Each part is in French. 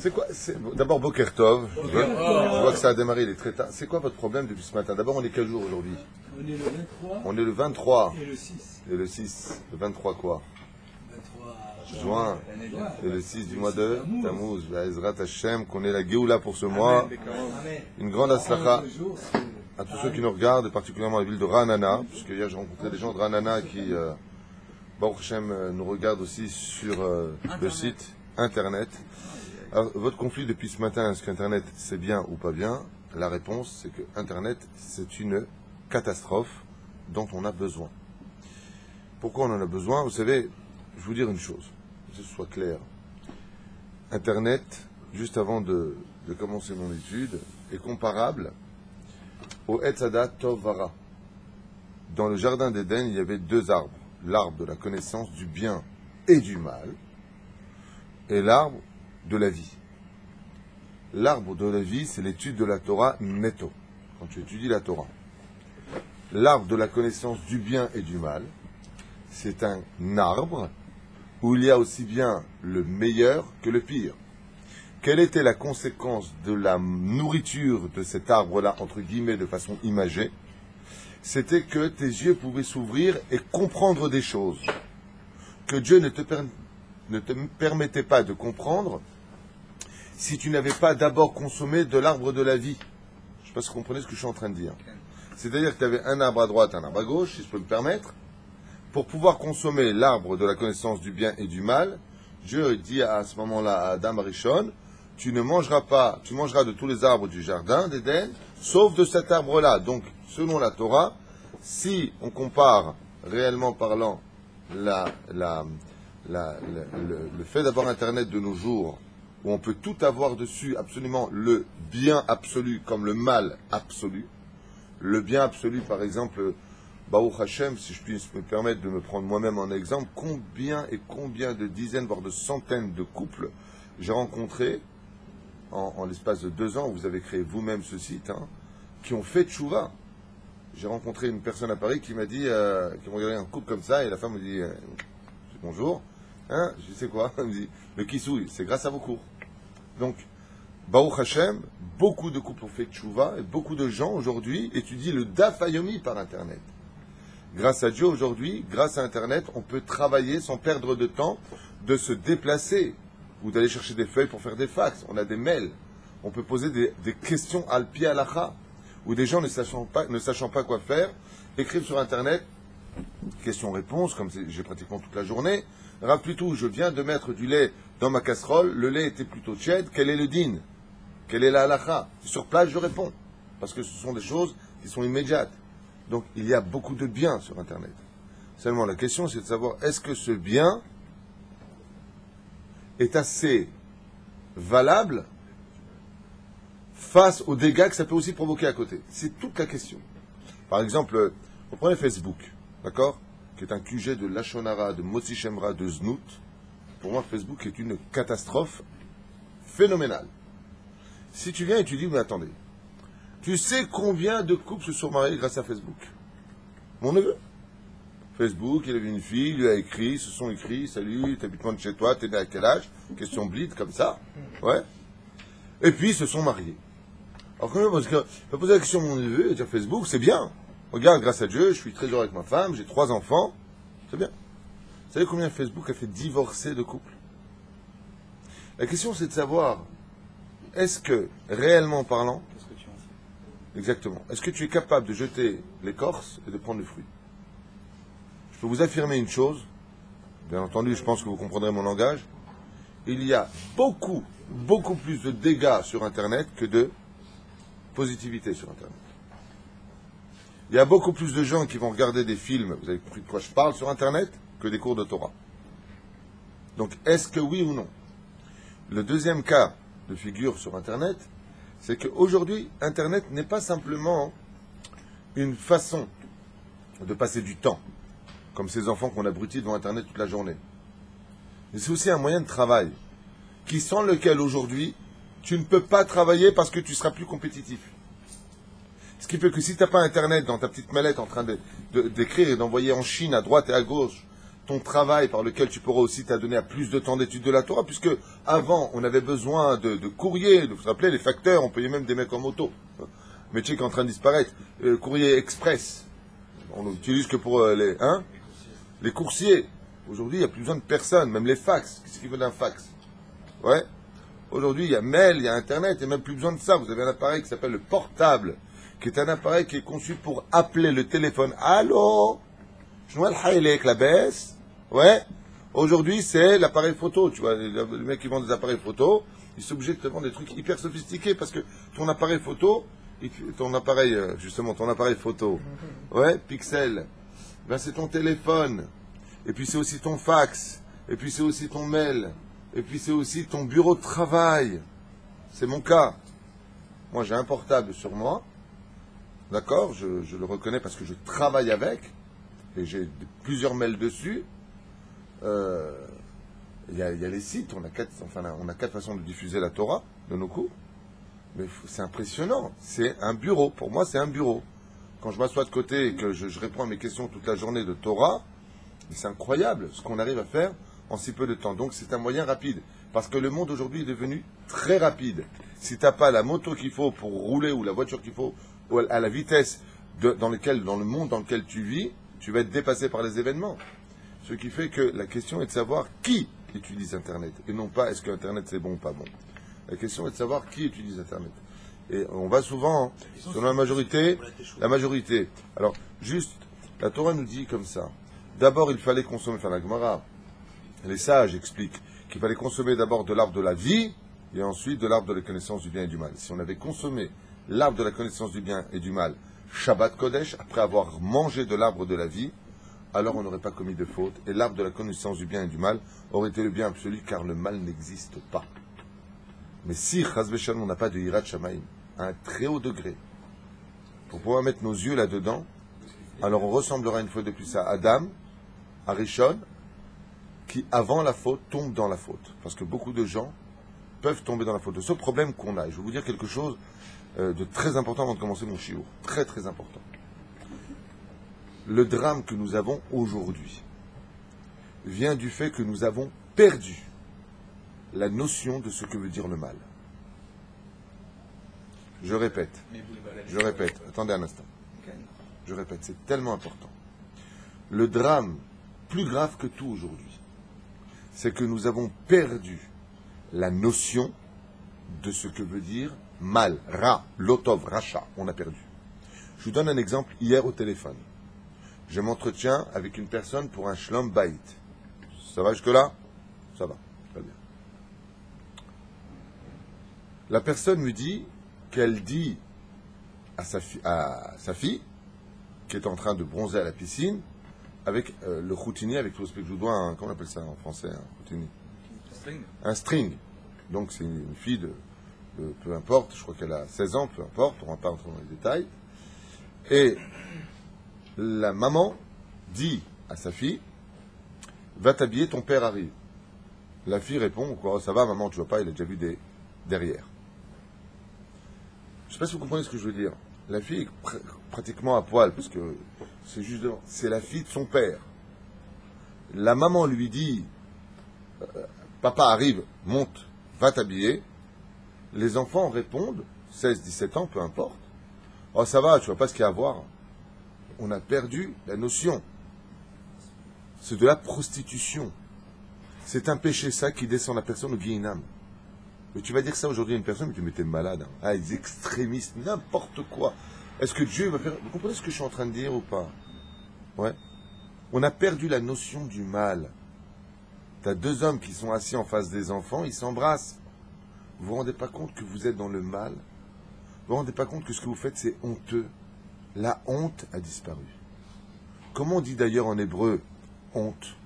C'est quoi? D'abord, Boker Tov. Je vois que ça a démarré, il est très tard. C'est quoi votre problème depuis ce matin? D'abord, on est quel jour aujourd'hui? On est le 23. On est le 23. Et le 6. Et le 6. Le 23 quoi? 23 juin. Et le 6 du mois de Tammuz. Ezrat Hashem, qu'on ait la Géoula pour ce mois. Une grande aslacha à tous ceux qui nous regardent, et particulièrement la ville de Ranana, puisque hier j'ai rencontré des gens de Ranana qui, Baruch Hashem, nous regardent aussi sur le site Internet. Alors, votre conflit depuis ce matin, est-ce qu'Internet c'est bien ou pas bien? La réponse, c'est que Internet, c'est une catastrophe dont on a besoin. Pourquoi on en a besoin? Vous savez, je vais vous dire une chose, que ce soit clair. Internet, juste avant de commencer mon étude, est comparable au Etzada Tovara. Dans le jardin d'Éden, il y avait deux arbres. L'arbre de la connaissance du bien et du mal, et l'arbre de la vie. L'arbre de la vie, c'est l'étude de la Torah netto, quand tu étudies la Torah. L'arbre de la connaissance du bien et du mal, c'est un arbre où il y a aussi bien le meilleur que le pire. Quelle était la conséquence de la nourriture de cet arbre-là, entre guillemets, de façon imagée? C'était que tes yeux pouvaient s'ouvrir et comprendre des choses que Dieu ne te permettait pas de comprendre si tu n'avais pas d'abord consommé de l'arbre de la vie. Je ne sais pas si vous comprenez ce que je suis en train de dire. C'est-à-dire que tu avais un arbre à droite, un arbre à gauche, si je peux me permettre. Pour pouvoir consommer l'arbre de la connaissance du bien et du mal, Dieu dit à ce moment-là à Adam Arishon, tu ne mangeras pas, tu mangeras de tous les arbres du jardin d'Éden, sauf de cet arbre-là. Donc, selon la Torah, si on compare, réellement parlant, le fait d'avoir Internet de nos jours, où on peut tout avoir dessus, absolument le bien absolu comme le mal absolu. Le bien absolu, par exemple, Baruch Hashem, si je puis me permettre de me prendre moi-même en exemple, combien de dizaines, voire de centaines de couples j'ai rencontrés en l'espace de 2 ans, vous avez créé vous-même ce site, qui ont fait tchouva. J'ai rencontré une personne à Paris qui m'a dit, qui m'a regardé un couple comme ça, et la femme me dit, bonjour, je dis, c'est quoi? Elle me dit, le kissouille, c'est grâce à vos cours. Donc, Baruch Hashem, beaucoup de couples ont fait tchouva, et beaucoup de gens aujourd'hui étudient le Daf Yomi par Internet. Grâce à Dieu aujourd'hui, grâce à Internet, on peut travailler sans perdre de temps, de se déplacer, ou d'aller chercher des feuilles pour faire des fax. On a des mails. On peut poser des questions al-pi al-acha, où des gens ne sachant pas quoi faire, écrivent sur Internet, questions-réponses, comme j'ai pratiquement toute la journée. Rappelez-vous, je viens de mettre du lait dans ma casserole, le lait était plutôt tiède, quel est le din? Quelle est la halacha? Sur place, je réponds, parce que ce sont des choses qui sont immédiates. Donc, il y a beaucoup de bien sur Internet. Seulement, la question, c'est de savoir, est-ce que ce bien est assez valable face aux dégâts que ça peut aussi provoquer à côté? C'est toute la question. Par exemple, vous prenez Facebook, d'accord, qui est un QG de Lachonara, de Motzi Shemra, de Znout. Pour moi, Facebook est une catastrophe phénoménale. Si tu viens et tu dis, mais attendez, tu sais combien de couples se sont mariés grâce à Facebook? Mon neveu. Facebook, il a vu une fille, il lui a écrit, se sont écrits, salut, t'habites loin de chez toi, t'es né à quel âge? Question blitz, comme ça. Ouais. Et puis, ils se sont mariés. Alors, quand même, parce que, je vais poser la question à mon neveu, et dire Facebook, c'est bien. Regarde, grâce à Dieu, je suis très heureux avec ma femme, j'ai 3 enfants. C'est bien. Vous savez combien Facebook a fait divorcer de couples? La question, c'est de savoir, est-ce que, réellement parlant, Qu'est-ce que tu en sais? exactement, est-ce que tu es capable de jeter l'écorce et de prendre le fruit? Je peux vous affirmer une chose, bien entendu, je pense que vous comprendrez mon langage, il y a beaucoup plus de dégâts sur Internet que de positivité sur Internet. Il y a beaucoup plus de gens qui vont regarder des films, vous avez compris de quoi je parle, sur Internet, que des cours de Torah. Donc, est-ce que oui ou non? Le deuxième cas de figure sur Internet, c'est qu'aujourd'hui, Internet n'est pas simplement une façon de passer du temps, comme ces enfants qu'on abrutit devant Internet toute la journée. Mais c'est aussi un moyen de travail, sans lequel aujourd'hui, tu ne peux pas travailler parce que tu seras plus compétitif. Ce qui fait que si tu n'as pas Internet dans ta petite mallette en train d'écrire et d'envoyer en Chine à droite et à gauche ton travail par lequel tu pourras aussi t'adonner à plus de temps d'étude de la Torah, puisque avant, on avait besoin de courrier, vous vous rappelez, les facteurs, on payait même des mecs en moto. Métier qui est en train de disparaître. Courrier express. On l'utilise que pour les coursiers. Aujourd'hui, il n'y a plus besoin de personne, même les fax. Qu'est-ce qu'il faut d'un fax? Ouais. Aujourd'hui, il y a mail, il y a Internet, il n'y a même plus besoin de ça. Vous avez un appareil qui s'appelle le portable, qui est un appareil qui est conçu pour appeler le téléphone. Allô? Je vois le haïlek, la baisse. Ouais. Aujourd'hui, c'est l'appareil photo. Tu vois, les mecs qui vendent des appareils photo, ils sont obligés de te vendre des trucs hyper sophistiqués parce que ton appareil photo, ton appareil photo, ouais, pixel, ben c'est ton téléphone. Et puis c'est aussi ton fax. Et puis c'est aussi ton mail. Et puis c'est aussi ton bureau de travail. C'est mon cas. Moi, j'ai un portable sur moi. D'accord? Je le reconnais parce que je travaille avec. Et j'ai plusieurs mails dessus. Il y a les sites. On a quatre façons de diffuser la Torah de nos cours. Mais c'est impressionnant. C'est un bureau. Pour moi, c'est un bureau. Quand je m'assois de côté et que je réponds à mes questions toute la journée de Torah, c'est incroyable ce qu'on arrive à faire en si peu de temps. Donc c'est un moyen rapide. Parce que le monde aujourd'hui est devenu très rapide. Si tu n'as pas la moto qu'il faut pour rouler ou la voiture qu'il faut à la vitesse dans le monde dans lequel tu vis, tu vas être dépassé par les événements. Ce qui fait que la question est de savoir qui utilise Internet. Et non pas est-ce que Internet c'est bon ou pas bon. La question est de savoir qui utilise Internet. Et on va souvent, selon la majorité. Alors, juste, la Torah nous dit comme ça. D'abord, il fallait consommer, la Gemara, les sages expliquent qu'il fallait consommer d'abord de l'arbre de la vie et ensuite de l'arbre de la connaissance du bien et du mal. Si on avait consommé l'arbre de la connaissance du bien et du mal, Shabbat Kodesh, après avoir mangé de l'arbre de la vie, alors on n'aurait pas commis de faute et l'arbre de la connaissance du bien et du mal aurait été le bien absolu car le mal n'existe pas. Mais si, Chaz v'Shalom, on n'a pas de Hirat Shamaim, à un très haut degré, pour pouvoir mettre nos yeux là-dedans, alors on ressemblera une fois de plus à Adam, à Rishon, qui, avant la faute, tombe dans la faute. Parce que beaucoup de gens peuvent tomber dans la faute. Le seul problème qu'on a, et je vais vous dire quelque chose de très important avant de commencer mon shiur, très très important. Le drame que nous avons aujourd'hui vient du fait que nous avons perdu la notion de ce que veut dire le mal. Je répète, attendez un instant. Je répète, c'est tellement important. Le drame, plus grave que tout aujourd'hui, c'est que nous avons perdu la notion de ce que veut dire mal, ra, lotov, racha, on a perdu. Je vous donne un exemple hier au téléphone. Je m'entretiens avec une personne pour un shlom bayit. Ça va jusque-là? Ça va, très bien. La personne me dit qu'elle dit à sa fille, qui est en train de bronzer à la piscine, avec le routinier, avec tout le respect que je vous dois, comment on appelle ça en français, un routinier? Un string. Donc c'est une fille de peu importe, je crois qu'elle a 16 ans, peu importe, on ne va pas entrer dans les détails. Et la maman dit à sa fille, va t'habiller, ton père arrive. La fille répond, quoi, ça va maman, tu vois pas, il a déjà vu derrière. Je ne sais pas si vous comprenez ce que je veux dire. La fille est pratiquement à poil, parce que c'est la fille de son père. La maman lui dit, papa arrive, monte, va t'habiller. Les enfants répondent, 16, 17 ans, peu importe. Oh ça va, tu vois pas ce qu'il y a à voir. On a perdu la notion. C'est de la prostitution. C'est un péché ça qui descend la personne au Guéhinam. Mais tu vas dire ça aujourd'hui à une personne, mais tu m'étais malade. Hein. Ah, les extrémistes, n'importe quoi. Est-ce que Dieu va faire... Vous comprenez ce que je suis en train de dire ou pas? Ouais. On a perdu la notion du mal. Tu as deux hommes qui sont assis en face des enfants, ils s'embrassent. Vous vous rendez pas compte que vous êtes dans le mal? Vous vous rendez pas compte que ce que vous faites, c'est honteux? La honte a disparu. Comment on dit d'ailleurs en hébreu honte?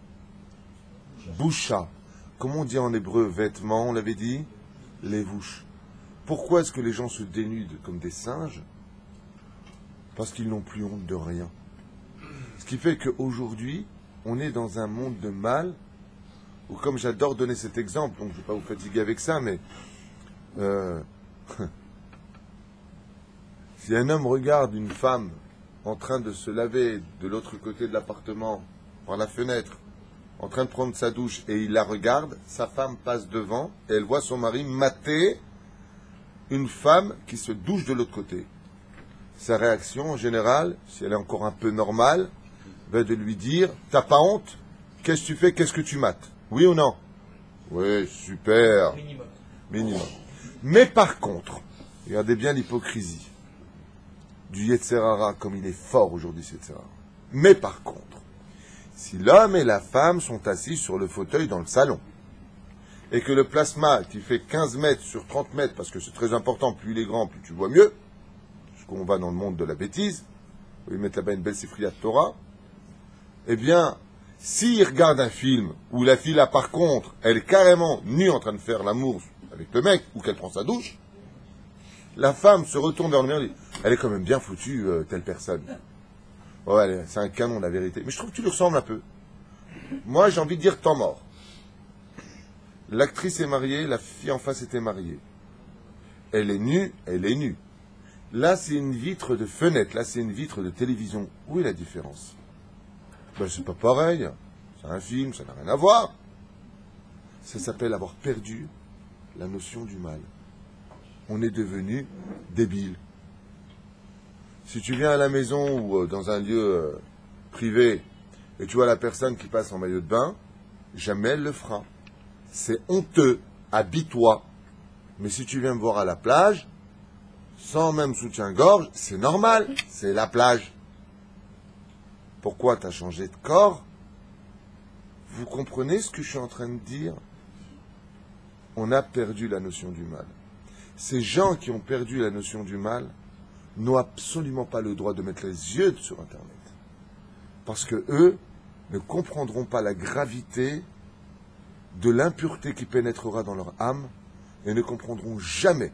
Boucha. Comment on dit en hébreu vêtements? On l'avait dit? Levouche. Pourquoi est-ce que les gens se dénudent comme des singes? Parce qu'ils n'ont plus honte de rien. Ce qui fait qu'aujourd'hui, on est dans un monde de mal, où comme j'adore donner cet exemple, donc je ne vais pas vous fatiguer avec ça, mais si un homme regarde une femme en train de se laver de l'autre côté de l'appartement, par la fenêtre, en train de prendre sa douche et il la regarde, sa femme passe devant et elle voit son mari mater une femme qui se douche de l'autre côté. Sa réaction, en général, si elle est encore un peu normale, va de lui dire « T'as pas honte? Qu'est-ce que tu fais? Qu'est-ce que tu mates? Oui ou non ?» Oui, super. Minimum. Mais par contre, regardez bien l'hypocrisie du Yetzer Hara, comme il est fort aujourd'hui, ce Yetzer Hara. Mais par contre, si l'homme et la femme sont assis sur le fauteuil dans le salon, et que le plasma qui fait 15 mètres sur 30 mètres, parce que c'est très important, plus il est grand, plus tu vois mieux, parce qu'on va dans le monde de la bêtise, où ils mettent là-bas une belle sifria de Torah, eh bien, s'ils regardent un film où la fille là, par contre, elle est carrément nue en train de faire l'amour avec le mec, ou qu'elle prend sa douche, la femme se retourne vers le mec et dit « Elle est quand même bien foutue, telle personne. » Ouais, c'est un canon, la vérité. Mais je trouve que tu lui ressembles un peu. Moi, j'ai envie de dire temps mort. L'actrice est mariée, la fille en face était mariée. Elle est nue, elle est nue. Là, c'est une vitre de fenêtre, là, c'est une vitre de télévision. Où est la différence? Ben, c'est pas pareil. C'est un film, ça n'a rien à voir. Ça s'appelle avoir perdu la notion du mal. On est devenu débile. Si tu viens à la maison ou dans un lieu privé et tu vois la personne qui passe en maillot de bain, jamais elle le fera. C'est honteux, habille-toi. Mais si tu viens me voir à la plage, sans même soutien-gorge, c'est normal, c'est la plage. Pourquoi tu as changé de corps? Vous comprenez ce que je suis en train de dire? On a perdu la notion du mal. Ces gens qui ont perdu la notion du mal n'ont absolument pas le droit de mettre les yeux sur Internet. Parce que eux ne comprendront pas la gravité de l'impureté qui pénétrera dans leur âme et ne comprendront jamais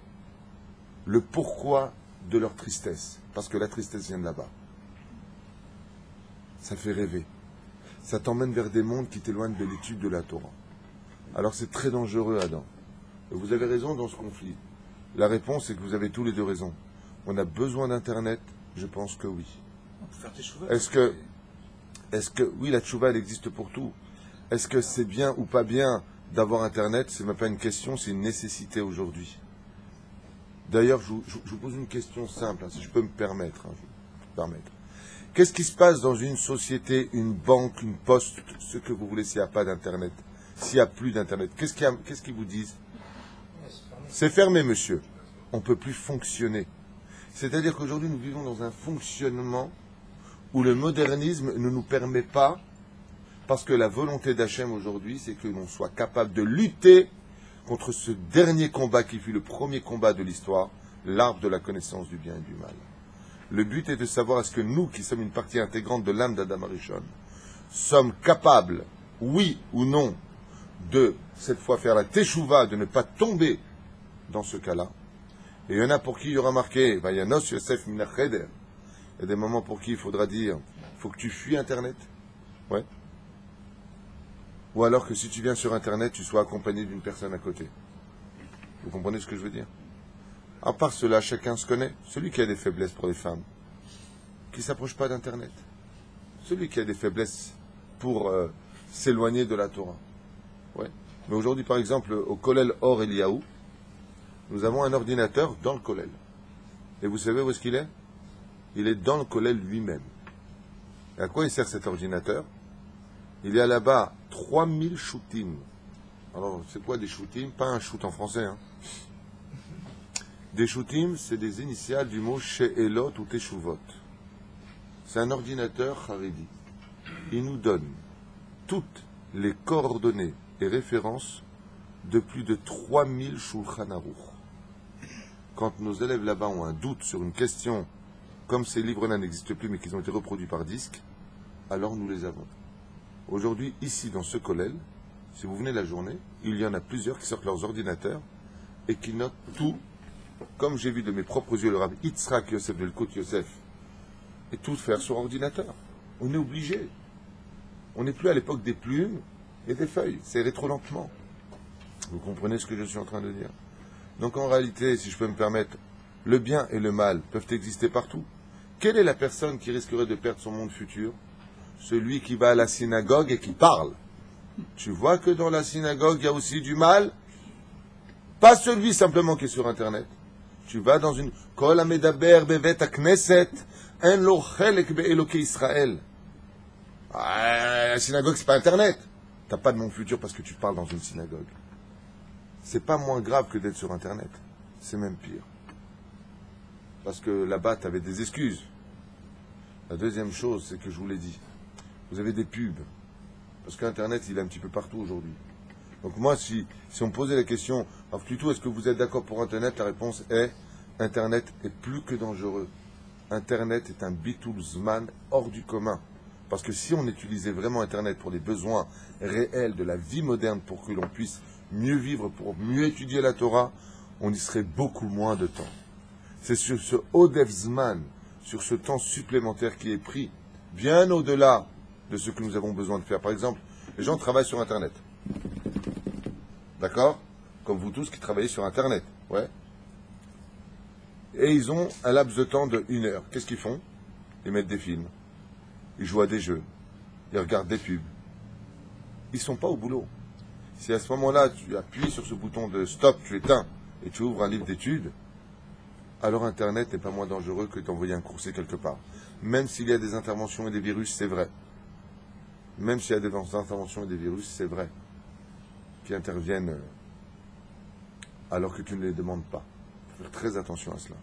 le pourquoi de leur tristesse. Parce que la tristesse vient de là-bas. Ça fait rêver. Ça t'emmène vers des mondes qui t'éloignent de l'étude de la Torah. Alors c'est très dangereux, Adam. Et vous avez raison dans ce conflit. La réponse est que vous avez tous les deux raison. On a besoin d'Internet? Je pense que oui. Est-ce que oui, la tchouva, elle existe pour tout. Est-ce que c'est bien ou pas bien d'avoir Internet? C'est même pas une question, c'est une nécessité aujourd'hui. D'ailleurs, je vous pose une question simple, si je peux me permettre. Qu'est-ce qui se passe dans une société, une banque, une poste, ce que vous voulez, s'il n'y a pas d'Internet? S'il n'y a plus d'Internet, qu'est-ce qu'ils vous disent? C'est fermé, monsieur. On ne peut plus fonctionner. C'est-à-dire qu'aujourd'hui, nous vivons dans un fonctionnement où le modernisme ne nous permet pas, parce que la volonté d'Hachem aujourd'hui, c'est que l'on soit capable de lutter contre ce dernier combat qui fut le premier combat de l'histoire, l'arbre de la connaissance du bien et du mal. Le but est de savoir est-ce que nous, qui sommes une partie intégrante de l'âme d'Adam Arishon, sommes capables, oui ou non, de, cette fois, faire la teshuva, de ne pas tomber dans ce cas-là. Et il y en a pour qui il y aura marqué, Vayanos Yosef Minacheder. Il y a des moments pour qui il faudra dire, il faut que tu fuis Internet. Ouais. Ou alors que si tu viens sur Internet, tu sois accompagné d'une personne à côté. Vous comprenez ce que je veux dire? À part cela, chacun se connaît. Celui qui a des faiblesses pour les femmes, qui ne s'approche pas d'Internet. Celui qui a des faiblesses pour s'éloigner de la Torah. Ouais. Mais aujourd'hui, par exemple, au Kollel Or Eliaou, nous avons un ordinateur dans le Kollel. Et vous savez où est-ce qu'il est? Il est dans le Kollel lui-même. Et à quoi il sert cet ordinateur? Il y a là-bas 3000 shootim. Alors, c'est quoi des shootim? Pas un shoot en français. Hein. Des shootim, c'est des initiales du mot She'elot ou Teshuvot. C'est un ordinateur haredi. Il nous donne toutes les coordonnées et références de plus de 3000 Shulchan Aruch. Quand nos élèves là-bas ont un doute sur une question, comme ces livres-là n'existent plus mais qu'ils ont été reproduits par disque, alors nous les avons. Aujourd'hui, ici, dans ce kollel, si vous venez la journée, il y en a plusieurs qui sortent leurs ordinateurs et qui notent tout, comme j'ai vu de mes propres yeux le rabbi Yitzhak Yosef de Elkut Yosef, et tout faire sur ordinateur. On est obligé. On n'est plus à l'époque des plumes et des feuilles. C'est rétro lentement. Vous comprenez ce que je suis en train de dire? Donc en réalité, si je peux me permettre, le bien et le mal peuvent exister partout. Quelle est la personne qui risquerait de perdre son monde futur? Celui qui va à la synagogue et qui parle. Tu vois que dans la synagogue, il y a aussi du mal. Pas celui simplement qui est sur Internet. Tu vas dans une... Kol hamedaber bevet hakneset, en lo chelek be'elokei Israël. La synagogue, c'est pas Internet. T'as pas de mon futur parce que tu parles dans une synagogue. C'est pas moins grave que d'être sur Internet. C'est même pire. Parce que là-bas, tu avais des excuses. La deuxième chose, c'est que je vous l'ai dit. Vous avez des pubs. Parce qu'Internet, il est un petit peu partout aujourd'hui. Donc moi, si on me posait la question, alors plutôt, est-ce que vous êtes d'accord pour Internet? La réponse est, Internet est plus que dangereux. Internet est un bitul zman hors du commun. Parce que si on utilisait vraiment Internet pour les besoins réels de la vie moderne, pour que l'on puisse mieux vivre, pour mieux étudier la Torah, on y serait beaucoup moins de temps. C'est sur ce Odef Zman, sur ce temps supplémentaire qui est pris, bien au-delà de ce que nous avons besoin de faire. Par exemple, les gens travaillent sur Internet. D'accord? Comme vous tous qui travaillez sur Internet. Ouais. Et ils ont un laps de temps de 1 heure. Qu'est-ce qu'ils font? Ils mettent des films. Ils jouent à des jeux. Ils regardent des pubs. Ils ne sont pas au boulot. Si à ce moment-là, tu appuies sur ce bouton de stop, tu éteins, et tu ouvres un livre d'études, alors Internet n'est pas moins dangereux que d'envoyer un coursier quelque part. Même s'il y a des interventions et des virus, c'est vrai. Même s'il y a des interventions et des virus, c'est vrai. Qui interviennent alors que tu ne les demandes pas. Il faut faire très attention à cela.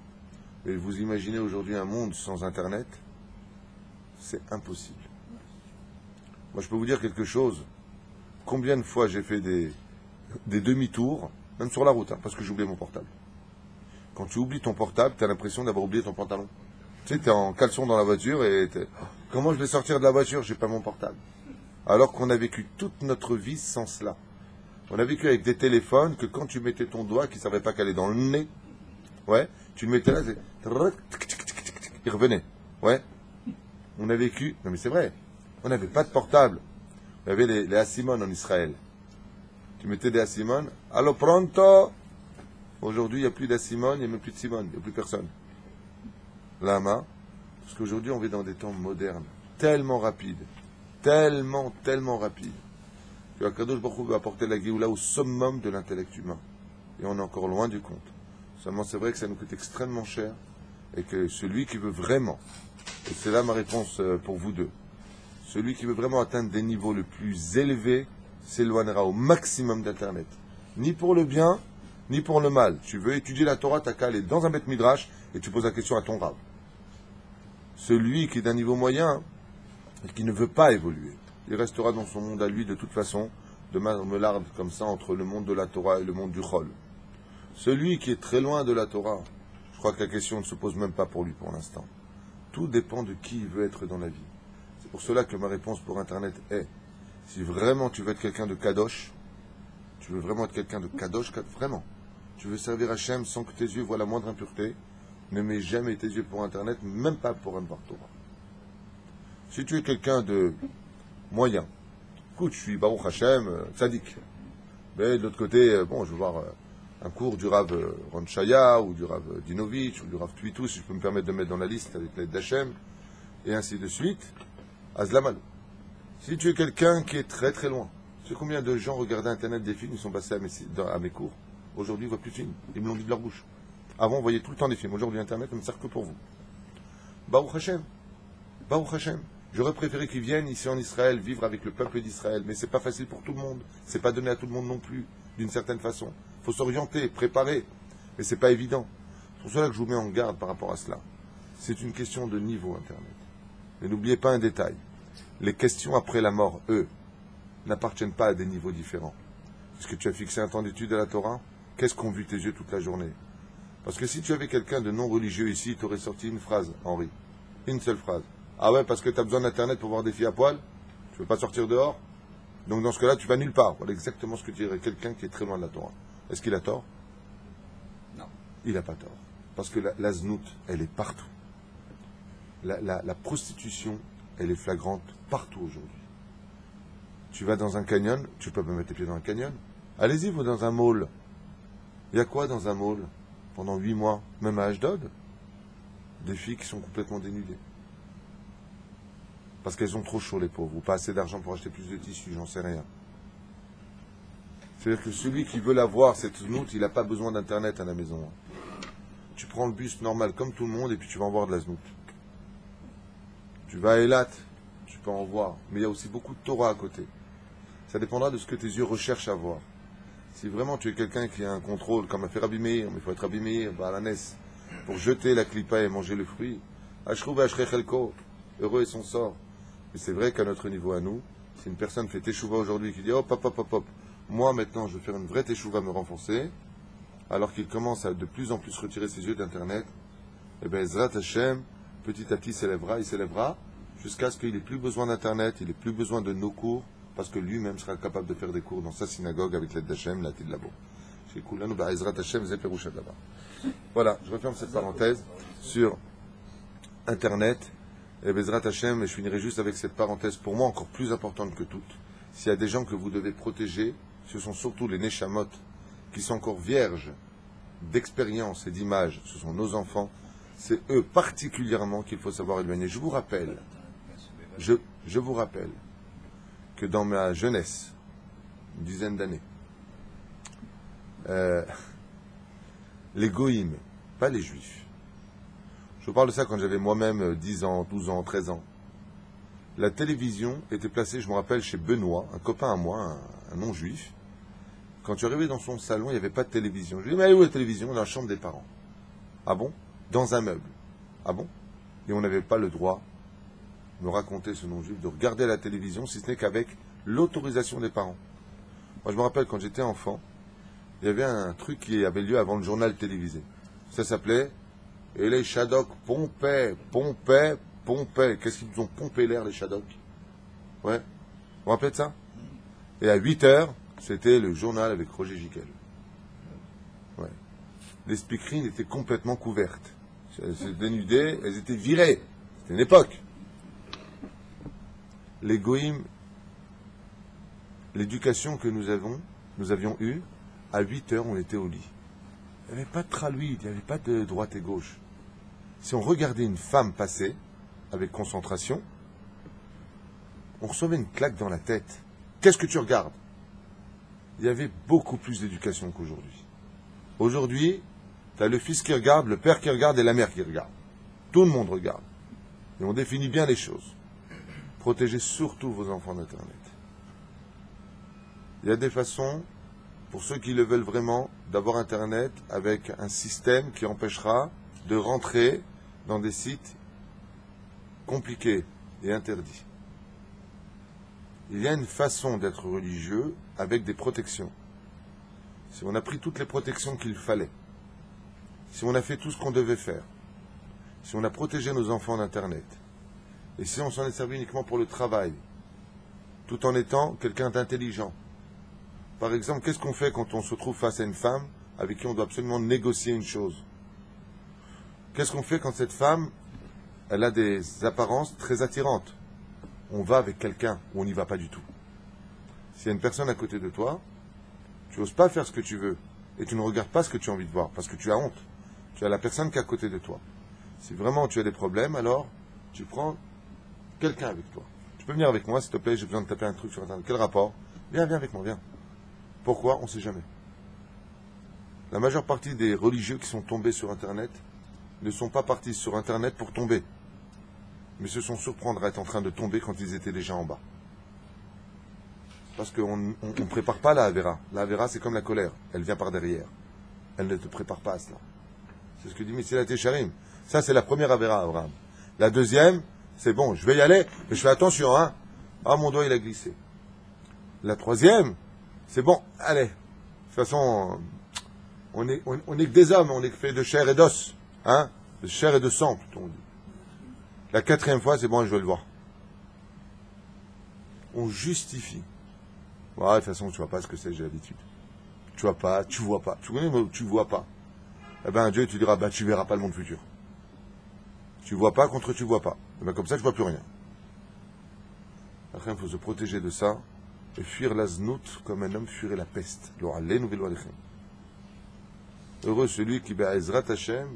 Et vous imaginez aujourd'hui un monde sans Internet, c'est impossible. Moi, je peux vous dire quelque chose. Combien de fois j'ai fait des demi-tours, même sur la route, parce que j'ai oublié mon portable. Quand tu oublies ton portable, tu as l'impression d'avoir oublié ton pantalon. Tu sais, tu es en caleçon dans la voiture et comment je vais sortir de la voiture? J'ai pas mon portable. Alors qu'on a vécu toute notre vie sans cela. On a vécu avec des téléphones que quand tu mettais ton doigt, qui ne savait pas qu'elle est dans le nez, ouais, tu le mettais là, il revenait. Ouais. On a vécu, non mais c'est vrai, on n'avait pas de portable. Il y avait les asimones en Israël. Tu mettais des asimones, allo pronto. Aujourd'hui, il n'y a plus d'asimones, il n'y a même plus de simone, il n'y a plus personne. Lama, parce qu'aujourd'hui, on vit dans des temps modernes, tellement rapides, tellement rapides, que Akadosh Baruch Hu va apporter la Géoula au summum de l'intellect humain. Et on est encore loin du compte. Seulement, c'est vrai que ça nous coûte extrêmement cher, et que celui qui veut vraiment, et c'est là ma réponse pour vous deux, celui qui veut vraiment atteindre des niveaux les plus élevés s'éloignera au maximum d'Internet. Ni pour le bien, ni pour le mal. Tu veux étudier la Torah, t'as qu'à aller dans un Beth Midrash et tu poses la question à ton Rav. Celui qui est d'un niveau moyen et qui ne veut pas évoluer, il restera dans son monde à lui de toute façon, de marmelarde comme ça entre le monde de la Torah et le monde du Chol. Celui qui est très loin de la Torah, je crois que la question ne se pose même pas pour lui pour l'instant. Tout dépend de qui il veut être dans la vie. C'est pour cela que ma réponse pour Internet est, si vraiment tu veux être quelqu'un de kadosh, tu veux vraiment être quelqu'un de kadosh, vraiment, tu veux servir Hachem sans que tes yeux voient la moindre impureté, ne mets jamais tes yeux pour Internet, même pas pour un Torah. Si tu es quelqu'un de moyen, écoute, je suis Baruch Hachem, tzaddik, mais de l'autre côté, bon, je veux voir un cours du Rav Ron Shaya, ou du Rav Dinovitch, ou du Rav Twitou, si je peux me permettre de mettre dans la liste avec l'aide d'Hachem, et ainsi de suite, Azlamal. Si tu es quelqu'un qui est très très loin, tu sais combien de gens regardaient Internet des films, ils sont passés à mes cours. Aujourd'hui, ils ne voient plus de films. Ils me l'ont dit de leur bouche. Avant, on voyait tout le temps des films. Aujourd'hui, Internet ne me sert que pour vous. Baruch Hashem. Baruch Hashem. J'aurais préféré qu'ils viennent ici en Israël, vivre avec le peuple d'Israël. Mais ce n'est pas facile pour tout le monde. Ce n'est pas donné à tout le monde non plus, d'une certaine façon. Il faut s'orienter, préparer. Mais ce n'est pas évident. C'est pour cela que je vous mets en garde par rapport à cela. C'est une question de niveau, Internet. Mais n'oubliez pas un détail. Les questions après la mort, eux, n'appartiennent pas à des niveaux différents. Est-ce que tu as fixé un temps d'étude de la Torah? Qu'est-ce qu'ont vu tes yeux toute la journée? Parce que si tu avais quelqu'un de non religieux ici, tu aurais sorti une phrase, Henri. Une seule phrase. Ah ouais, parce que tu as besoin d'Internet pour voir des filles à poil? Tu ne veux pas sortir dehors? Donc dans ce cas-là, tu vas nulle part. Voilà exactement ce que dirait quelqu'un qui est très loin de la Torah. Est-ce qu'il a tort? Non. Il n'a pas tort. Parce que la znout, elle est partout. La prostitution, elle est flagrante partout aujourd'hui. Tu vas dans un canyon, tu peux pas mettre tes pieds dans un canyon. Allez-y, vous, dans un mall. Il y a quoi dans un mall? Pendant 8 mois, même à Ashdod, des filles qui sont complètement dénudées. Parce qu'elles ont trop chaud, les pauvres, ou pas assez d'argent pour acheter plus de tissus, j'en sais rien. C'est-à-dire que celui qui veut l'avoir, cette znout, il n'a pas besoin d'internet à la maison. Tu prends le bus normal comme tout le monde et puis tu vas en voir de la znout. Tu vas à Eilat, tu peux en voir. Mais il y a aussi beaucoup de Torah à côté. Ça dépendra de ce que tes yeux recherchent à voir. Si vraiment tu es quelqu'un qui a un contrôle, comme a fait Rabbi Meir, mais il faut être Rabbi Meir, à la Ness, pour jeter la clipa et manger le fruit, Ashrouv Ashrei Chelko, heureux est son sort. Mais c'est vrai qu'à notre niveau à nous, si une personne fait teshuva aujourd'hui, qui dit hop, hop, hop, hop, hop, moi maintenant je veux faire une vraie teshuva, me renforcer, alors qu'il commence à de plus en plus retirer ses yeux d'Internet, eh bien, Ezrat Hashem, petit à petit il s'élèvera, jusqu'à ce qu'il n'ait plus besoin d'Internet, il n'ait plus besoin de nos cours, parce que lui-même sera capable de faire des cours dans sa synagogue avec l'aide d'Hachem, la Labo. Voilà, je referme cette parenthèse sur Internet. Et Bezrat Hashem, et je finirai juste avec cette parenthèse, pour moi encore plus importante que toute. S'il y a des gens que vous devez protéger, ce sont surtout les Neshamot, qui sont encore vierges d'expérience et d'images, ce sont nos enfants, c'est eux particulièrement qu'il faut savoir éloigner. Je vous rappelle que dans ma jeunesse, une dizaine d'années, les goïms, pas les juifs, je vous parle de ça quand j'avais moi-même 10 ans, 12 ans, 13 ans, la télévision était placée, je me rappelle, chez Benoît, un copain à moi, un non-juif. Quand tu arrivais dans son salon, il n'y avait pas de télévision. Je lui dis, mais elle est où la télévision? Dans la chambre des parents. Ah bon? Dans un meuble. Ah bon? Et on n'avait pas le droit, me raconter ce non-juif, de regarder la télévision, si ce n'est qu'avec l'autorisation des parents. Moi, je me rappelle, quand j'étais enfant, il y avait un truc qui avait lieu avant le journal télévisé. Ça s'appelait « Et les Shadok pompaient. Qu'est-ce qu'ils nous ont pompé l'air, les Shadok? Ouais. Vous vous rappelez de ça? Et à 8 heures, c'était le journal avec Roger Giquel. Ouais. Les speakerines étaient complètement couvertes. Elles se dénudaient, elles étaient virées. C'était une époque. Les goïms, l'éducation que nous avions eue, à 8 heures, on était au lit. Il n'y avait pas de traluide, il n'y avait pas de droite et gauche. Si on regardait une femme passer, avec concentration, on recevait une claque dans la tête. Qu'est-ce que tu regardes? Il y avait beaucoup plus d'éducation qu'aujourd'hui. Aujourd'hui, tu as le fils qui regarde, le père qui regarde et la mère qui regarde. Tout le monde regarde. Et on définit bien les choses. Protégez surtout vos enfants d'Internet. Il y a des façons, pour ceux qui le veulent vraiment, d'avoir Internet avec un système qui empêchera de rentrer dans des sites compliqués et interdits. Il y a une façon d'être religieux avec des protections. Si on a pris toutes les protections qu'il fallait, si on a fait tout ce qu'on devait faire, si on a protégé nos enfants d'Internet, et si on s'en est servi uniquement pour le travail, tout en étant quelqu'un d'intelligent. Par exemple, qu'est-ce qu'on fait quand on se trouve face à une femme avec qui on doit absolument négocier une chose? Qu'est-ce qu'on fait quand cette femme, elle a des apparences très attirantes? On va avec quelqu'un ou on n'y va pas du tout. S'il y a une personne à côté de toi, tu n'oses pas faire ce que tu veux et tu ne regardes pas ce que tu as envie de voir parce que tu as honte. Tu as la personne qui est à côté de toi. Si vraiment tu as des problèmes, alors tu prends quelqu'un avec toi. Tu peux venir avec moi, s'il te plaît, j'ai besoin de taper un truc sur Internet. Quel rapport? Viens avec moi, viens. Pourquoi? On ne sait jamais. La majeure partie des religieux qui sont tombés sur Internet ne sont pas partis sur Internet pour tomber, mais se sont surprendre à être en train de tomber quand ils étaient déjà en bas. Parce qu'on ne prépare pas la Havera. La Havera, c'est comme la colère. Elle vient par derrière. Elle ne te prépare pas à cela. C'est ce que dit Messilat Yesharim. Ça, c'est la première Havera, Abraham. La deuxième, c'est bon, je vais y aller, mais je fais attention, hein. Ah, mon doigt, il a glissé. La troisième, c'est bon, allez. De toute façon, on est que des hommes, on est fait de chair et d'os. Hein, de chair et de sang, plutôt on dit. La quatrième fois, c'est bon, je veux le voir. On justifie. Ouais, de toute façon, tu vois pas ce que c'est, j'ai l'habitude. Tu vois pas, tu vois pas. Tu connais le mot tu vois pas. Eh ben, Dieu, tu diras, bah, tu verras pas le monde futur. Tu vois pas contre tu vois pas. Eh ben, comme ça, tu vois plus rien. Après, il faut se protéger de ça et fuir la znout comme un homme fuirait la peste. Heureux celui qui, Ezrat Hashem,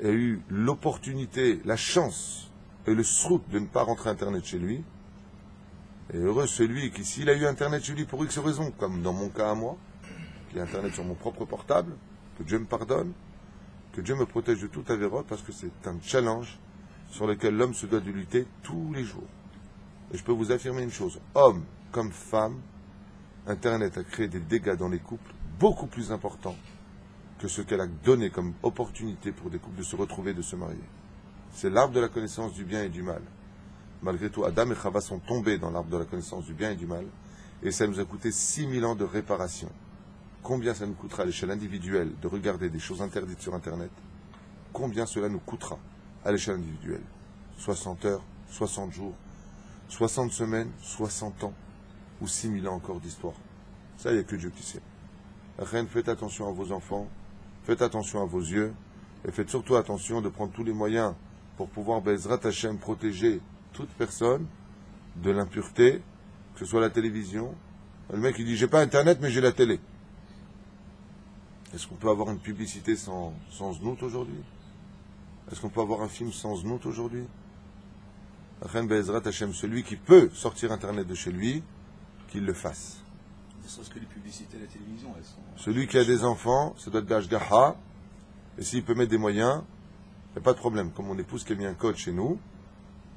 a eu l'opportunité, la chance et le srout de ne pas rentrer Internet chez lui, Et heureux celui qui, s'il a eu Internet chez lui pour X raison, comme dans mon cas à moi, qui a Internet sur mon propre portable, que Dieu me pardonne, que Dieu me protège de tout avérote, parce que c'est un challenge sur lequel l'homme se doit de lutter tous les jours. Et je peux vous affirmer une chose, homme comme femme, Internet a créé des dégâts dans les couples beaucoup plus importants que ce qu'elle a donné comme opportunité pour des couples de se retrouver, de se marier. C'est l'arbre de la connaissance du bien et du mal. Malgré tout, Adam et Chava sont tombés dans l'arbre de la connaissance du bien et du mal, et ça nous a coûté 6000 ans de réparation. Combien ça nous coûtera à l'échelle individuelle de regarder des choses interdites sur Internet? Combien cela nous coûtera à l'échelle individuelle? 60 heures, 60 jours, 60 semaines, 60 ans, ou 6000 ans encore d'histoire. Ça, il n'y a que Dieu qui sait. Reine, faites attention à vos enfants, faites attention à vos yeux, et faites surtout attention de prendre tous les moyens pour pouvoir, Bezrat Hashem, protéger toute personne de l'impureté, que ce soit la télévision. Le mec, il dit, j'ai pas Internet, mais j'ai la télé. Est-ce qu'on peut avoir une publicité sans znout aujourd'hui? Est-ce qu'on peut avoir un film sans znout aujourd'hui? Reine Bezrat Hashem, celui qui peut sortir Internet de chez lui, qu'il le fasse. Ne serait-ce que les publicités à la télévision, elles sont... Celui qui a des enfants, ça doit être d'Ashgaha, et s'il peut mettre des moyens, il n'y a pas de problème. Comme mon épouse qui a mis un code chez nous,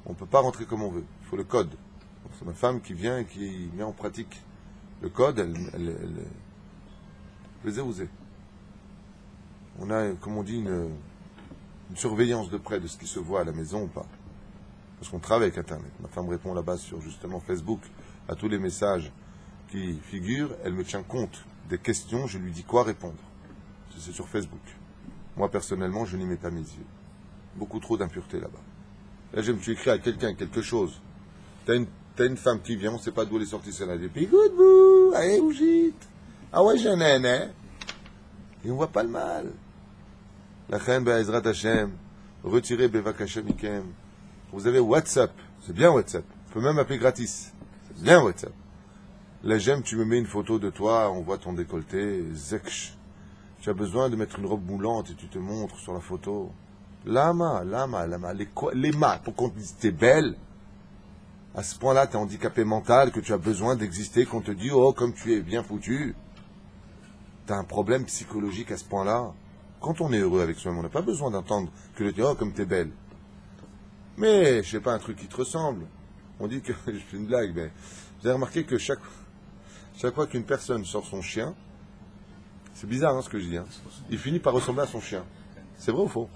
on ne peut pas rentrer comme on veut. Il faut le code. C'est ma femme qui vient et qui met en pratique le code. Elle on a, comme on dit, une surveillance de près de ce qui se voit à la maison ou pas. Parce qu'on travaille avec Internet. Ma femme répond là-bas sur justement Facebook à tous les messages qui figurent. Elle me tient compte des questions. Je lui dis quoi répondre. C'est sur Facebook. Moi, personnellement, je n'y mets pas mes yeux. Beaucoup trop d'impureté là-bas. Là, je me suis écrit à quelqu'un quelque chose. T'as une femme qui vient, on ne sait pas d'où elle est sortie, c'est là. Et puis, good boo, allez, oujite. Ah ouais, j'ai un hein. Et on voit pas le mal. La reine Be'ezrat Hashem, retirez Bevak Hashem Ikem. Vous avez WhatsApp, c'est bien WhatsApp. On peut même appeler gratis. C'est bien WhatsApp. Là, j'aime, tu me mets une photo de toi, on voit ton décolleté, zekch. Tu as besoin de mettre une robe moulante et tu te montres sur la photo. Lama, les mâts, pour qu'on te dise t'es belle. À ce point-là, tu es handicapé mental, que tu as besoin d'exister, qu'on te dit, oh, comme tu es bien foutu. Tu as un problème psychologique à ce point-là. Quand on est heureux avec soi-même, on n'a pas besoin d'entendre que le dire, oh, comme tu es belle. Mais, je sais pas, un truc qui te ressemble. On dit que, je fais une blague, mais vous avez remarqué que chaque fois qu'une personne sort son chien, c'est bizarre, hein, ce que je dis, hein, il finit par ressembler à son chien. C'est vrai ou faux?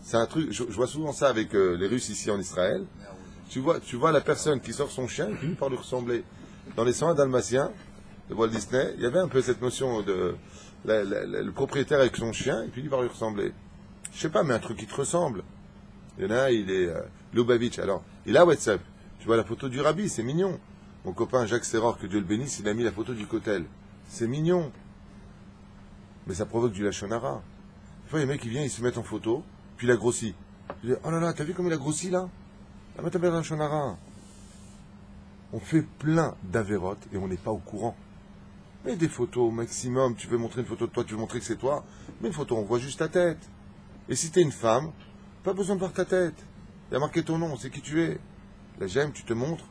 C'est un truc, je vois souvent ça avec les Russes ici en Israël. Tu vois la personne qui sort son chien, il finit par lui ressembler. Dans les 101 Dalmatiens de Walt Disney, il y avait un peu cette notion de le propriétaire avec son chien, il finit par lui ressembler. Je sais pas, mais un truc qui te ressemble. Il y en a un, il est Lubavitch. Alors, il a WhatsApp. Tu vois la photo du rabbi, c'est mignon. Mon copain Jacques Serror, que Dieu le bénisse, il a mis la photo du Kotel. C'est mignon. Mais ça provoque du lachonara. Des fois, les mecs, ils viennent, ils se mettent en photo, puis il a grossi. Je dis, oh là là, t'as vu comme il a grossi là? La mettre à lachonara. On fait plein d'avérotes et on n'est pas au courant. Mais des photos au maximum, tu veux montrer une photo de toi, tu veux montrer que c'est toi, mais une photo, on voit juste ta tête. Et si t'es une femme, pas besoin de voir ta tête. Il y a marqué ton nom, on sait qui tu es. Là, j'aime, tu te montres.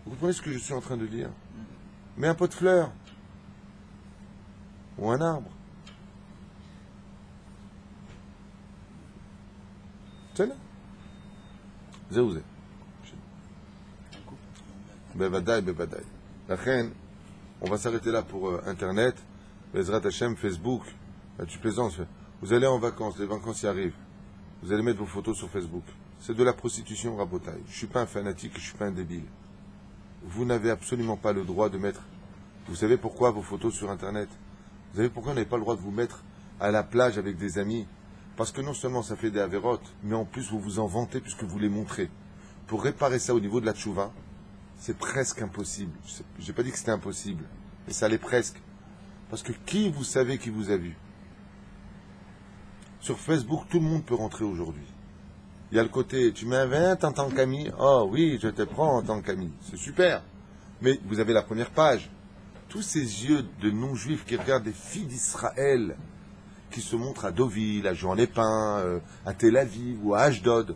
Vous comprenez ce que je suis en train de dire? Mets un pot de fleurs. Ou un arbre. C'est là. Zéouzé. Bevadaï. La reine, on va s'arrêter là pour Internet. Bezrat Hashem, Facebook. Là, tu plaisantes. Vous allez en vacances, les vacances y arrivent. Vous allez mettre vos photos sur Facebook. C'est de la prostitution, rabotaille. Je ne suis pas un fanatique, je ne suis pas un débile. Vous n'avez absolument pas le droit de mettre... Vous savez pourquoi vos photos sur Internet? Vous savez pourquoi vous n'avez pas le droit de vous mettre à la plage avec des amis? Parce que non seulement ça fait des avérotes, mais en plus vous vous en vantez puisque vous les montrez. Pour réparer ça au niveau de la tchouva, c'est presque impossible. Je n'ai pas dit que c'était impossible, mais ça l'est presque. Parce que qui vous savez qui vous a vu? Sur Facebook, tout le monde peut rentrer aujourd'hui. Il y a le côté, tu m'invites en tant qu'ami? Oh oui, je te prends en tant qu'ami. C'est super. Mais vous avez la première page. Tous ces yeux de non-juifs qui regardent des filles d'Israël, qui se montrent à Deauville, à Juan-les-Pins, à Tel Aviv ou à Ashdod,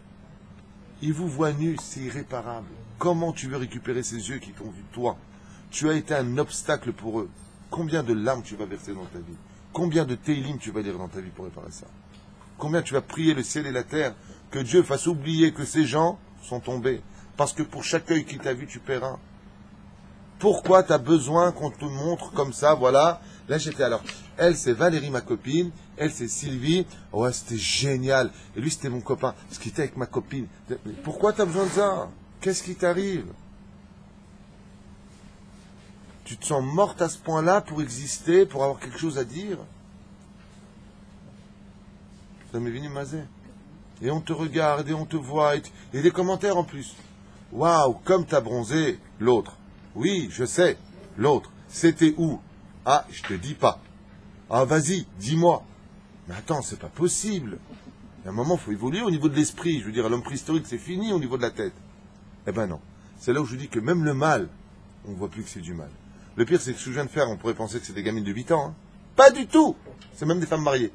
ils vous voient nus, c'est irréparable. Comment tu veux récupérer ces yeux qui t'ont vu toi? Tu as été un obstacle pour eux. Combien de larmes tu vas verser dans ta vie? Combien de télim tu vas lire dans ta vie pour réparer ça? Combien tu vas prier le ciel et la terre que Dieu fasse oublier que ces gens sont tombés? Parce que pour chaque œil qui t'a vu, tu paieras. Pourquoi tu as besoin qu'on te montre comme ça, voilà? Là, j'étais alors. Elle, c'est Valérie, ma copine. Elle, c'est Sylvie. Ouais, c'était génial. Et lui, c'était mon copain. Parce qu'il était avec ma copine. Mais pourquoi tu as besoin de ça? Qu'est-ce qui t'arrive? Tu te sens morte à ce point-là pour exister, pour avoir quelque chose à dire? Ça m'est venu mazé. Et on te regarde, et on te voit, et des commentaires en plus. Waouh, comme t'as bronzé. L'autre. Oui, je sais. L'autre. C'était où? Ah, je te dis pas. Ah, vas-y, dis-moi. Mais attends, c'est pas possible. Il y a un moment, il faut évoluer au niveau de l'esprit. Je veux dire, l'homme préhistorique, c'est fini au niveau de la tête. Eh ben non. C'est là où je dis que même le mal, on ne voit plus que c'est du mal. Le pire, c'est que ce que je viens de faire, on pourrait penser que c'est des gamines de 8 ans. Hein. Pas du tout. C'est même des femmes mariées.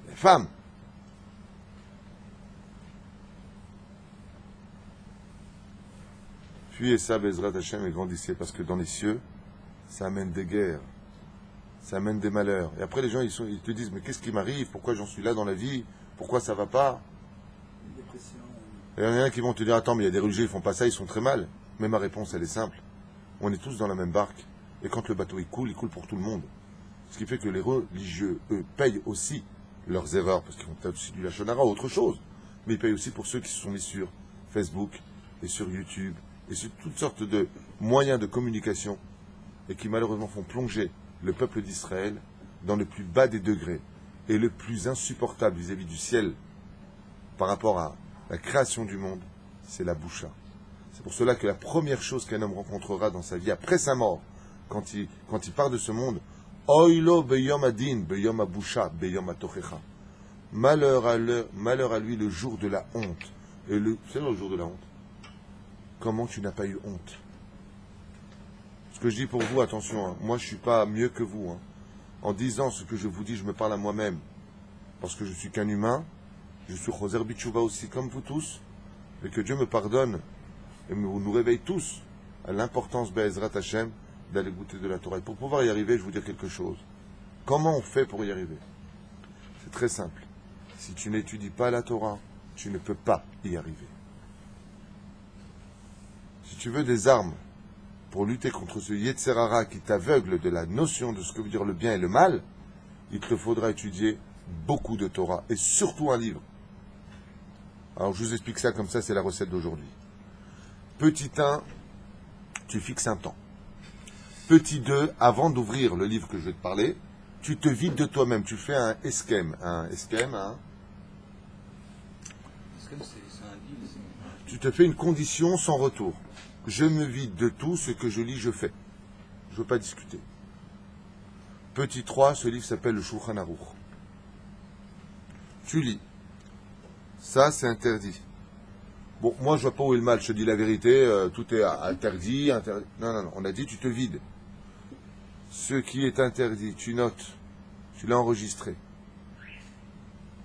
Les femmes. Fuyez ça, Bezrat Hashem, et grandissez, parce que dans les cieux, ça amène des guerres, ça amène des malheurs. Et après, les gens, ils te disent, mais qu'est-ce qui m'arrive? Pourquoi j'en suis là dans la vie? Pourquoi ça va pas? Et il y en a qui vont te dire, attends, mais il y a des religieux, ils font pas ça, ils sont très mal. Mais ma réponse, elle est simple. On est tous dans la même barque. Et quand le bateau il coule pour tout le monde. Ce qui fait que les religieux, eux, payent aussi leurs erreurs, parce qu'ils font peut-être aussi du lachonara ou autre chose. Mais ils payent aussi pour ceux qui se sont mis sur Facebook et sur YouTube et sur toutes sortes de moyens de communication et qui malheureusement font plonger le peuple d'Israël dans le plus bas des degrés et le plus insupportable vis-à-vis du ciel par rapport à la création du monde, c'est la boucha. C'est pour cela que la première chose qu'un homme rencontrera dans sa vie après sa mort, quand il part de ce monde, Oilo beyom adin, beyom abusha, beyom atochecha. Malheur à lui le jour de la honte. Et c'est le jour de la honte. Comment tu n'as pas eu honte? Ce que je dis pour vous, attention, hein, moi je ne suis pas mieux que vous. Hein. En disant ce que je vous dis, je me parle à moi-même. Parce que je suis qu'un humain, je suis Choser Bitchouva aussi comme vous tous, et que Dieu me pardonne et nous réveille tous à l'importance Be'ezrat Hashem d'aller goûter de la Torah. Et pour pouvoir y arriver, je vais vous dire quelque chose. Comment on fait pour y arriver? C'est très simple. Si tu n'étudies pas la Torah, tu ne peux pas y arriver. Si tu veux des armes pour lutter contre ce Yetzer Hara qui t'aveugle de la notion de ce que veut dire le bien et le mal, il te faudra étudier beaucoup de Torah et surtout un livre. Alors je vous explique ça comme ça, c'est la recette d'aujourd'hui. Petit 1, tu fixes un temps. Petit 2, avant d'ouvrir le livre que je vais te parler, tu te vides de toi-même, tu fais un esquème. Tu te fais une condition sans retour. Je me vide de tout ce que je lis, je fais. Je ne veux pas discuter. Petit 3, ce livre s'appelle le Shulchan Aruch. Tu lis. Ça, c'est interdit. Bon, moi, je vois pas où est le mal, je te dis la vérité, tout est interdit. Non, on a dit, tu te vides. Ce qui est interdit, tu notes, tu l'as enregistré.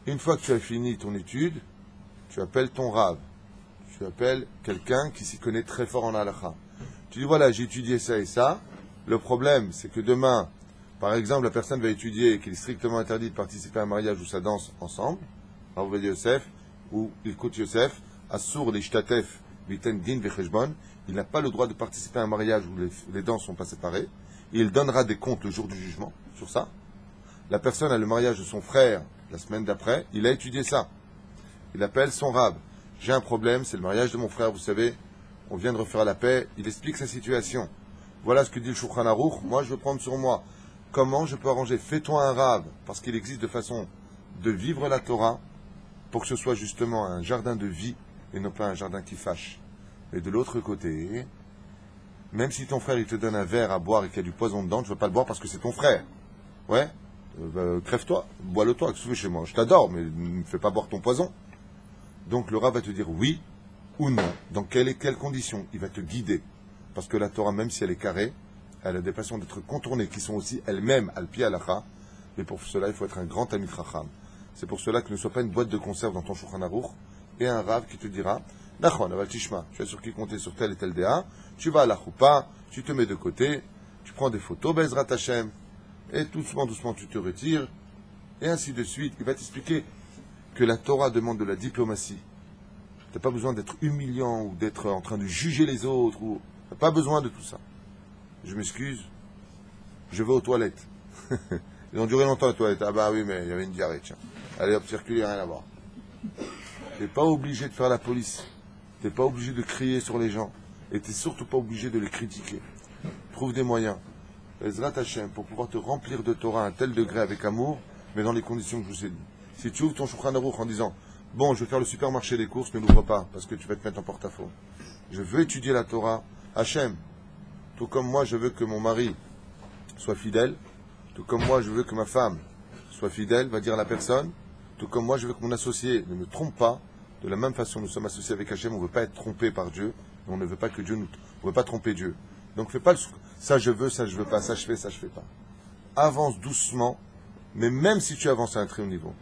Une fois que tu as fini ton étude, tu appelles ton Rav. Tu appelles quelqu'un qui s'y connaît très fort en halakha. Tu dis, voilà, j'ai étudié ça et ça. Le problème, c'est que demain, par exemple, la personne va étudier qu'il est strictement interdit de participer à un mariage où ça danse ensemble, Rav Ovadia Yosef, ou Ilkut Yosef, Assur l'ishtatef biten din vecheshbon, il n'a pas le droit de participer à un mariage où les dents ne sont pas séparées. Il donnera des comptes le jour du jugement sur ça. La personne a le mariage de son frère la semaine d'après, il a étudié ça. Il appelle son Rav. J'ai un problème, c'est le mariage de mon frère, vous savez, on vient de refaire la paix, il explique sa situation. Voilà ce que dit le Shulchan Aruch, moi je veux prendre sur moi. Comment je peux arranger? Fais-toi un Rav, parce qu'il existe de façon de vivre la Torah, pour que ce soit justement un jardin de vie, et non pas un jardin qui fâche. Et de l'autre côté, même si ton frère il te donne un verre à boire et qu'il y a du poison dedans, tu ne veux pas le boire parce que c'est ton frère. Ouais, crève-toi, bois-le toi, qu'est-ce que tu fais chez moi? Je t'adore, mais ne me fais pas boire ton poison. Donc le Rav va te dire oui ou non, dans quelles conditions, il va te guider. Parce que la Torah, même si elle est carrée, elle a des façons d'être contournées qui sont aussi elles-mêmes al-pi halacha, et pour cela il faut être un grand Talmid Chacham. C'est pour cela que ne soit pas une boîte de conserve dans ton Shulchan Aruch, et un Rav qui te dira, Nachon, aval tishma, tu as sur qui compter sur tel et tel déa, tu vas à la choupa, tu te mets de côté, tu prends des photos, Bezrat Hashem, et doucement, doucement tu te retires, et ainsi de suite. Il va t'expliquer que la Torah demande de la diplomatie. Tu n'as pas besoin d'être humiliant ou d'être en train de juger les autres. Tu n'as pas besoin de tout ça. Je m'excuse, je vais aux toilettes. Ils ont duré longtemps les toilettes. Ah bah oui, mais il y avait une diarrhée, tiens. Allez hop, circuler, rien à voir. Tu n'es pas obligé de faire la police. Tu n'es pas obligé de crier sur les gens. Et tu n'es surtout pas obligé de les critiquer. Trouve des moyens. Ezrat Hashem, pour pouvoir te remplir de Torah à un tel degré avec amour, mais dans les conditions que je vous ai dit. Si tu ouvres ton Shulchan Aruch en disant « Bon, je vais faire le supermarché des courses, ne l'ouvre pas, parce que tu vas te mettre en porte-à-faux. Je veux étudier la Torah. Hachem, tout comme moi, je veux que mon mari soit fidèle, tout comme moi, je veux que ma femme soit fidèle, va dire à la personne, tout comme moi, je veux que mon associé ne me trompe pas. De la même façon, nous sommes associés avec Hachem, on ne veut pas être trompé par Dieu, on ne veut pas que Dieu nous... On ne veut pas tromper Dieu. Donc, fais pas le... ça je veux pas, ça je fais pas. Avance doucement, mais même si tu avances à un très haut niveau,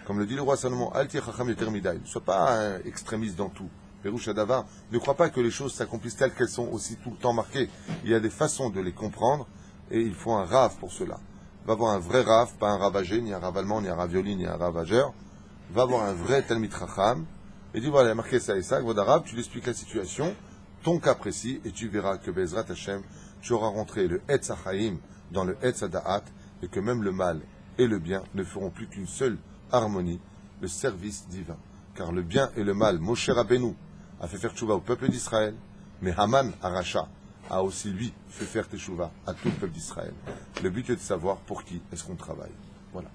comme le dit le roi Salomon, Alti Chacham Yeter Miday, ne sois pas extrémiste dans tout. Perouche Adavar, ne crois pas que les choses s'accomplissent telles qu'elles sont aussi tout le temps marquées. Il y a des façons de les comprendre, et il faut un rave pour cela. Va voir un vrai rave, pas un ravagé, ni un rave allemand, ni un ravioli, ni un ravageur. Va voir un vrai Talmid Chacham, et dis voilà, il y a marqué ça et ça, Gvodarav, tu lui expliques la situation, ton cas précis, et tu verras que Bezrat Hashem, tu auras rentré le Etz HaChaim dans le Etz HaDa'at, et que même le mal et le bien ne feront plus qu'une seule harmonie, le service divin. Car le bien et le mal, Moshe Rabbeinu a fait faire tchouva au peuple d'Israël, mais Haman, Aracha, a aussi lui fait faire tchouva à tout le peuple d'Israël. Le but est de savoir pour qui est-ce qu'on travaille. Voilà.